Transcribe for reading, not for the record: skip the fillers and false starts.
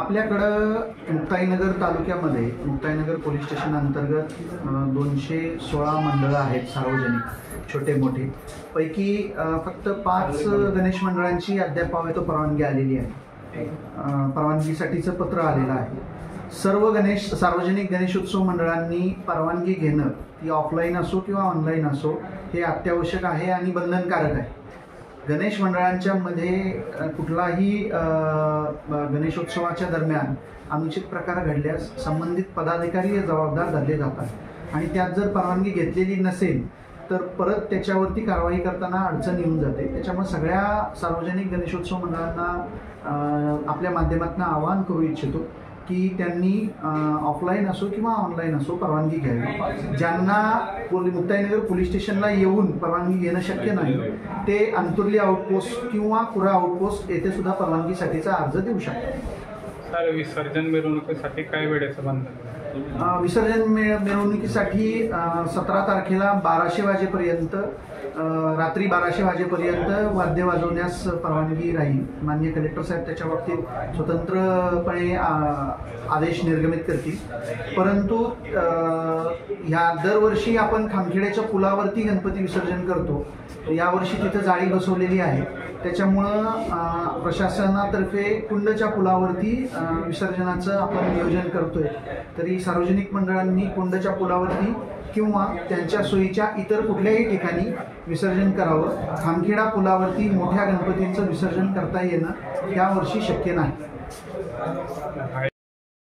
आपल्याकडं मुक्ताईनगर तालुक्यामध्ये Muktainagar police station अंतर्गत 216 मंडळं आहेत सार्वजनिक छोटे मोठे पैकी फक्त 5 गणेश मंडळांची अद्याप परवानगी आलेली आहे। परवानगीसाठीचं पत्र आलेलं आहे। सर्व सार्वजनिक गणेशोत्सव मंडळांनी परवानगी घेणं ती ऑफलाईन असो किंवा ऑनलाईन असो हे अत्यावश्यक आहे आणि बंधनकारक आहे। गणेश मंडळांच्या मध्ये कुठलाही गणेशोत्सवाच्या दरम्यान अनुचित प्रकार घडल्यास संबंधित पदाधिकारी जबाबदार धरले जातात आणि त्यात जर परवानगी घेतलेली नसेल तर परत त्याच्यावरती कारवाई करताना अडचण येऊन जाते। त्याच्यामुळे सगळ्या सार्वजनिक गणेशोत्सव मंडळांना आपल्या माध्यमातून आवाहन करू इच्छितो की त्यांनी ऑफलाईन असो किंवा ऑनलाईन असो परवानगी घ्यावी। ज्यांना मुक्ताईनगर पोलीस स्टेशनला येऊन परवानगी घेणं शक्य नाही ते अंतुर्ली आउटपोस्ट किंवा कुरा आउटपोस्ट येथे सुद्धा परवानगीसाठीचा अर्ज देऊ शकतात। सर, विसर्जन मिरवणुकीसाठी काय वेळेचं बंधन? विसर्जन मिरवणुकीसाठी 17 तारखेला 1200 वाजेपर्यंत रात्री 1200 वाजेपर्यंत वाद्य वाजवण्यास परवानगी राहील। माननीय कलेक्टर साहेब त्याच्या बाबतीत स्वतंत्रपणे आदेश निर्गमित करतील। परंतु ह्या दरवर्षी आपण खामखेड्याच्या पुलावरती गणपती विसर्जन करतो। यावर्षी तिथे जाळी बसवलेली आहे, त्याच्यामुळं प्रशासनातर्फे कुंडच्या पुलावरती विसर्जनाचं आपण नियोजन करतोय। तरी सार्वजनिक मंडळांनी कुंडच्या पुलावरती किंवा त्यांच्या सोयीच्या इतर कुठल्याही ठिकाणी विसर्जन करावं। खामखेडा पुलावरती मोठ्या गणपतींचं विसर्जन करता येणं यावर्षी शक्य नाही।